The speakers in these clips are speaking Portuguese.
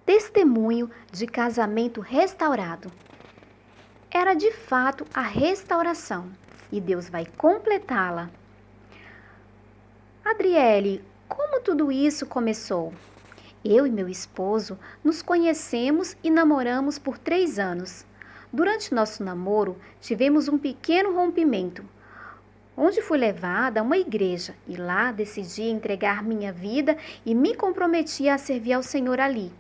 testemunho de casamento restaurado. Era de fato a restauração e Deus vai completá-la. Adriele, como tudo isso começou? Eu e meu esposo nos conhecemos e namoramos por 3 anos. Durante nosso namoro, tivemos um pequeno rompimento, onde fui levada a uma igreja e lá decidi entregar minha vida e me comprometi a servir ao Senhor ali.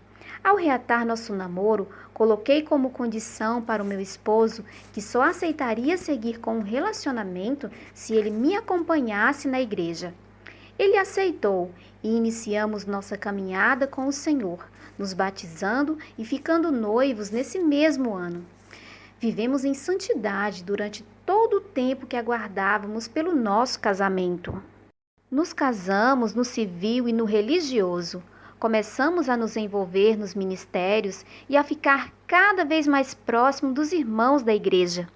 Ao reatar nosso namoro, coloquei como condição para o meu esposo que só aceitaria seguir com um relacionamento se ele me acompanhasse na igreja. Ele aceitou e iniciamos nossa caminhada com o Senhor, nos batizando e ficando noivos nesse mesmo ano. Vivemos em santidade durante todo o tempo que aguardávamos pelo nosso casamento. Nos casamos no civil e no religioso. Começamos a nos envolver nos ministérios e a ficar cada vez mais próximo dos irmãos da igreja.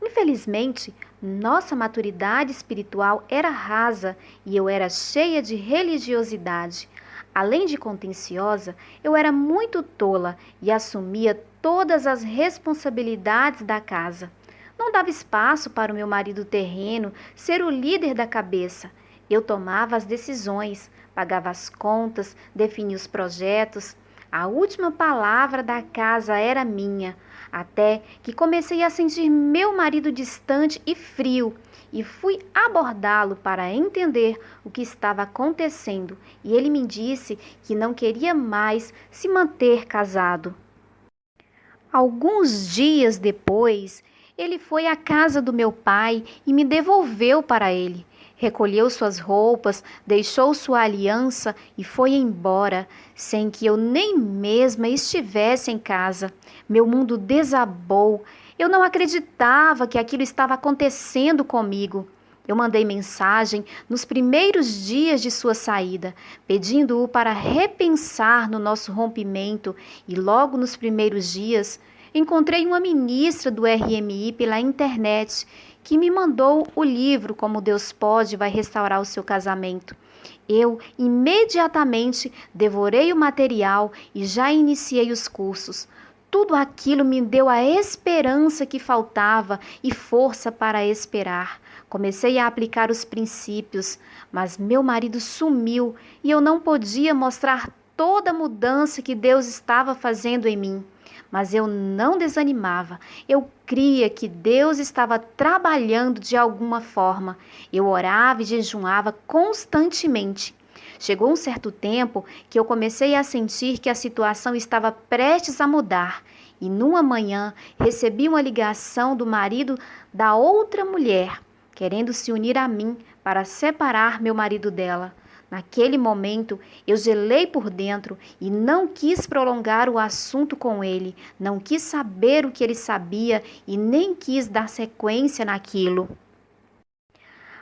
Infelizmente, nossa maturidade espiritual era rasa e eu era cheia de religiosidade. Além de contenciosa, eu era muito tola e assumia todas as responsabilidades da casa. Não dava espaço para o meu marido terreno ser o líder da cabeça. Eu tomava as decisões, pagava as contas, definia os projetos. A última palavra da casa era minha, até que comecei a sentir meu marido distante e frio e fui abordá-lo para entender o que estava acontecendo e ele me disse que não queria mais se manter casado. Alguns dias depois, ele foi à casa do meu pai e me devolveu para ele. Recolheu suas roupas, deixou sua aliança e foi embora, sem que eu nem mesma estivesse em casa. Meu mundo desabou. Eu não acreditava que aquilo estava acontecendo comigo. Eu mandei mensagem nos primeiros dias de sua saída, pedindo-o para repensar no nosso rompimento e logo nos primeiros dias encontrei uma ministra do RMI pela internet que me mandou o livro Como Deus Pode Vai Restaurar o Seu Casamento. Eu imediatamente devorei o material e já iniciei os cursos. Tudo aquilo me deu a esperança que faltava e força para esperar. Comecei a aplicar os princípios, mas meu marido sumiu e eu não podia mostrar toda a mudança que Deus estava fazendo em mim. Mas eu não desanimava. Eu cria que Deus estava trabalhando de alguma forma. Eu orava e jejuava constantemente. Chegou um certo tempo que eu comecei a sentir que a situação estava prestes a mudar. E numa manhã recebi uma ligação do marido da outra mulher, querendo se unir a mim para separar meu marido dela. Naquele momento, eu gelei por dentro e não quis prolongar o assunto com ele, não quis saber o que ele sabia e nem quis dar sequência naquilo.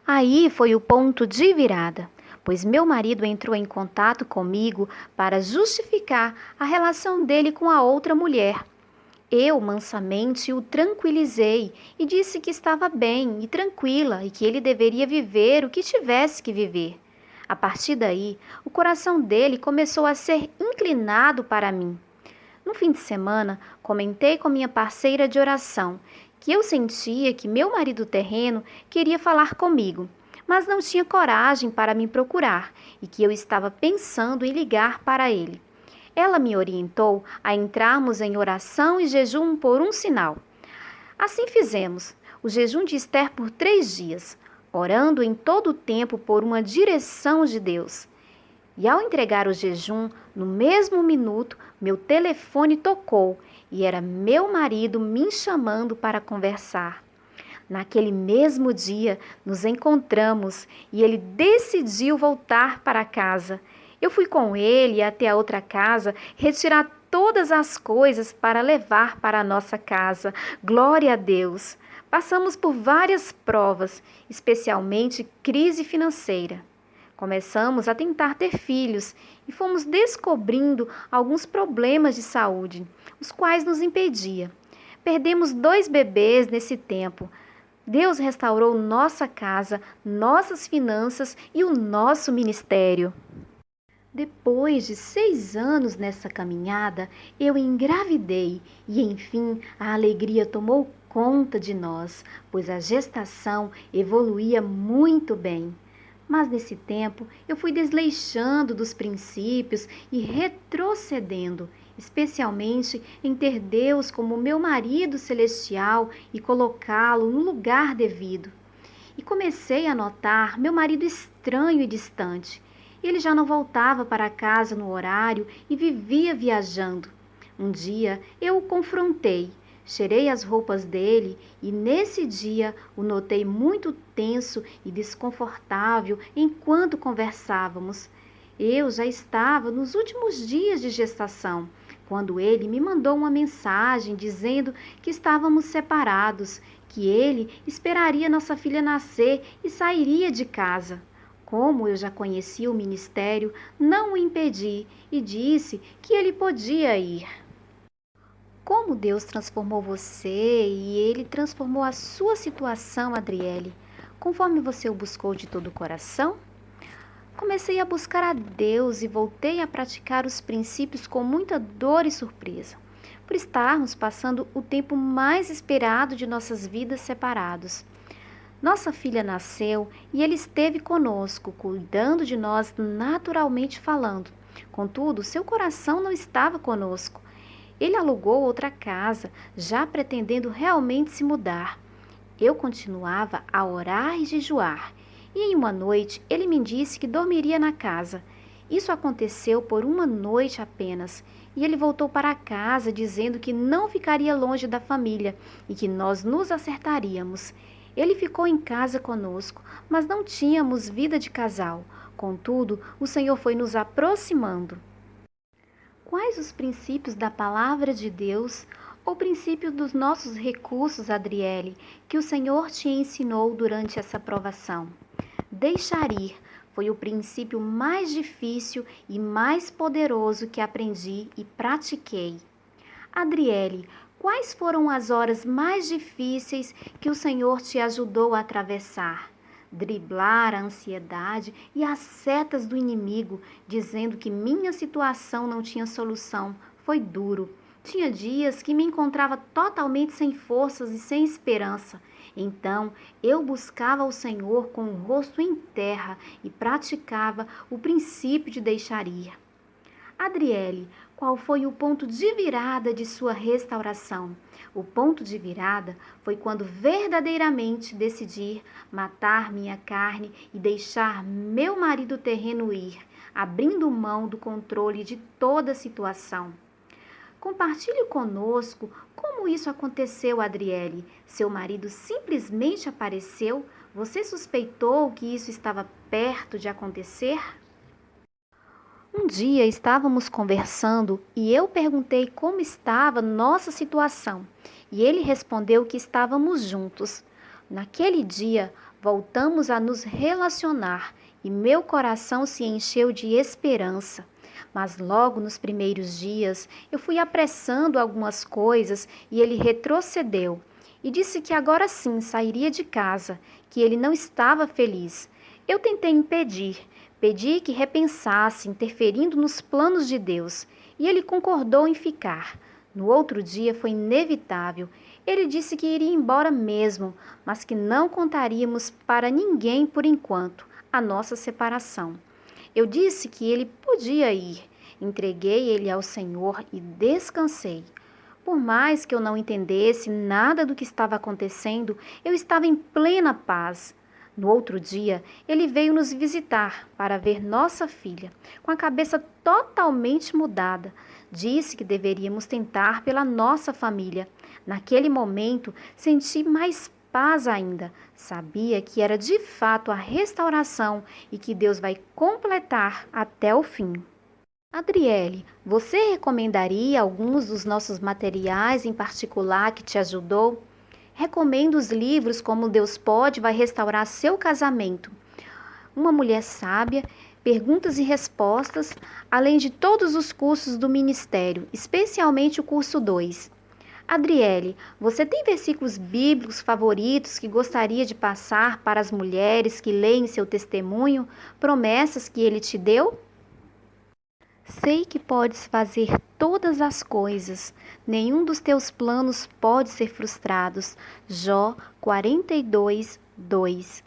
Aí foi o ponto de virada, pois meu marido entrou em contato comigo para justificar a relação dele com a outra mulher. Eu mansamente o tranquilizei e disse que estava bem e tranquila e que ele deveria viver o que tivesse que viver. A partir daí, o coração dele começou a ser inclinado para mim. No fim de semana, comentei com minha parceira de oração que eu sentia que meu marido terreno queria falar comigo, mas não tinha coragem para me procurar e que eu estava pensando em ligar para ele. Ela me orientou a entrarmos em oração e jejum por um sinal. Assim fizemos, o jejum de Esther por 3 dias, orando em todo o tempo por uma direção de Deus. E ao entregar o jejum, no mesmo minuto, meu telefone tocou e era meu marido me chamando para conversar. Naquele mesmo dia, nos encontramos e ele decidiu voltar para casa. Eu fui com ele até a outra casa retirar todas as coisas para levar para a nossa casa. Glória a Deus! Passamos por várias provas, especialmente crise financeira. Começamos a tentar ter filhos e fomos descobrindo alguns problemas de saúde, os quais nos impediam. Perdemos 2 bebês nesse tempo. Deus restaurou nossa casa, nossas finanças e o nosso ministério. Depois de 6 anos nessa caminhada, eu engravidei e, enfim, a alegria tomou conta de nós, pois a gestação evoluía muito bem. Mas nesse tempo eu fui desleixando dos princípios e retrocedendo, especialmente em ter Deus como meu marido celestial e colocá-lo no lugar devido. E comecei a notar meu marido estranho e distante. Ele já não voltava para casa no horário e vivia viajando. Um dia eu o confrontei, cheirei as roupas dele e nesse dia o notei muito tenso e desconfortável enquanto conversávamos. Eu já estava nos últimos dias de gestação, quando ele me mandou uma mensagem dizendo que estávamos separados, que ele esperaria nossa filha nascer e sairia de casa. Como eu já conhecia o ministério, não o impedi e disse que ele podia ir. Como Deus transformou você e Ele transformou a sua situação, Adriele, conforme você o buscou de todo o coração? Comecei a buscar a Deus e voltei a praticar os princípios com muita dor e surpresa, por estarmos passando o tempo mais esperado de nossas vidas separados. Nossa filha nasceu e ele esteve conosco, cuidando de nós naturalmente falando. Contudo, seu coração não estava conosco. Ele alugou outra casa, já pretendendo realmente se mudar. Eu continuava a orar e jejuar. E em uma noite ele me disse que dormiria na casa. Isso aconteceu por uma noite apenas. E ele voltou para casa dizendo que não ficaria longe da família e que nós nos acertaríamos. Ele ficou em casa conosco, mas não tínhamos vida de casal. Contudo, o Senhor foi nos aproximando. Quais os princípios da palavra de Deus, ou princípio dos nossos recursos, Adriele, que o Senhor te ensinou durante essa provação? Deixar ir foi o princípio mais difícil e mais poderoso que aprendi e pratiquei. Adriele, quais foram as horas mais difíceis que o Senhor te ajudou a atravessar? Driblar a ansiedade e as setas do inimigo, dizendo que minha situação não tinha solução, foi duro. Tinha dias que me encontrava totalmente sem forças e sem esperança. Então, eu buscava o Senhor com o rosto em terra e praticava o princípio de deixar ir. Adriele, qual foi o ponto de virada de sua restauração? O ponto de virada foi quando verdadeiramente decidi matar minha carne e deixar meu marido terreno ir, abrindo mão do controle de toda a situação. Compartilhe conosco como isso aconteceu, Adriele. Seu marido simplesmente apareceu? Você suspeitou que isso estava perto de acontecer? Um dia estávamos conversando e eu perguntei como estava nossa situação e ele respondeu que estávamos juntos. Naquele dia, voltamos a nos relacionar e meu coração se encheu de esperança. Mas logo nos primeiros dias eu fui apressando algumas coisas e ele retrocedeu e disse que agora sim sairia de casa, que ele não estava feliz. Eu tentei impedir. Pedi que repensasse, interferindo nos planos de Deus, e ele concordou em ficar. No outro dia foi inevitável. Ele disse que iria embora mesmo, mas que não contaríamos para ninguém por enquanto a nossa separação. Eu disse que ele podia ir. Entreguei ele ao Senhor e descansei. Por mais que eu não entendesse nada do que estava acontecendo, eu estava em plena paz. No outro dia, ele veio nos visitar para ver nossa filha, com a cabeça totalmente mudada. Disse que deveríamos tentar pela nossa família. Naquele momento, senti mais paz ainda. Sabia que era de fato a restauração e que Deus vai completar até o fim. Adriele, você recomendaria alguns dos nossos materiais em particular que te ajudou? Recomendo os livros como Deus Pode Vai Restaurar Seu Casamento, Uma Mulher Sábia, Perguntas e Respostas, além de todos os cursos do Ministério, especialmente o curso 2. Adriele, você tem versículos bíblicos favoritos que gostaria de passar para as mulheres que leem seu testemunho, promessas que ele te deu? Sei que podes fazer todas as coisas, nenhum dos teus planos pode ser frustrado. Jó 42, 2.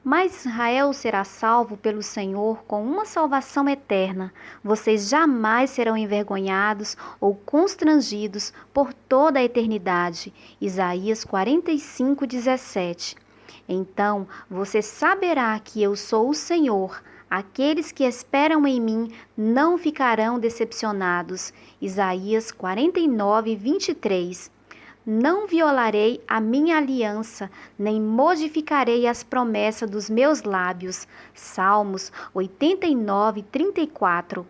Mas Israel será salvo pelo Senhor com uma salvação eterna. Vocês jamais serão envergonhados ou constrangidos por toda a eternidade. Isaías 45, 17. Então você saberá que eu sou o Senhor. Aqueles que esperam em mim não ficarão decepcionados. Isaías 49, 23. Não violarei a minha aliança, nem modificarei as promessas dos meus lábios. Salmos 89, 34.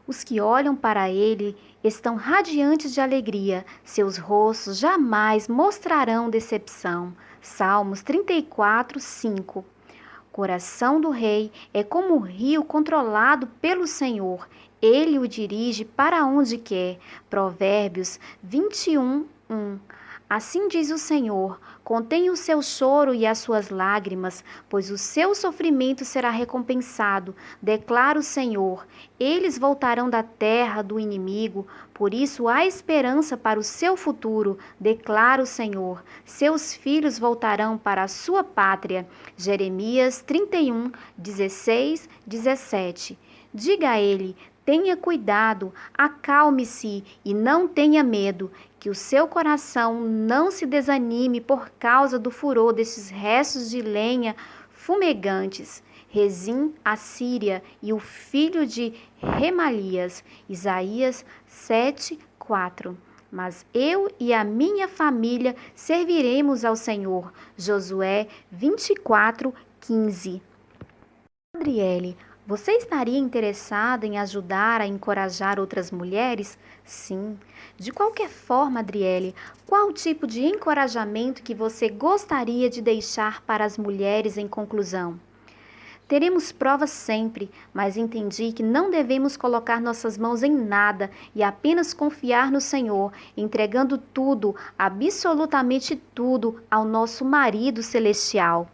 Os que olham para ele estão radiantes de alegria, seus rostos jamais mostrarão decepção. Salmos 34, 5. Coração do rei é como um rio controlado pelo Senhor. Ele o dirige para onde quer. Provérbios 21, 1. Assim diz o Senhor: contém o seu choro e as suas lágrimas, pois o seu sofrimento será recompensado, declara o Senhor. Eles voltarão da terra do inimigo, por isso há esperança para o seu futuro, declara o Senhor. Seus filhos voltarão para a sua pátria. Jeremias 31, 16, 17. Diga a ele: tenha cuidado, acalme-se e não tenha medo, que o seu coração não se desanime por causa do furor desses restos de lenha fumegantes. Rezim, Assíria e o filho de Remalias. Isaías 7, 4. Mas eu e a minha família serviremos ao Senhor. Josué 24, 15. Adriele, você estaria interessada em ajudar a encorajar outras mulheres? Sim. De qualquer forma, Adriele, qual tipo de encorajamento que você gostaria de deixar para as mulheres em conclusão? Teremos provas sempre, mas entendi que não devemos colocar nossas mãos em nada e apenas confiar no Senhor, entregando tudo, absolutamente tudo, ao nosso marido celestial.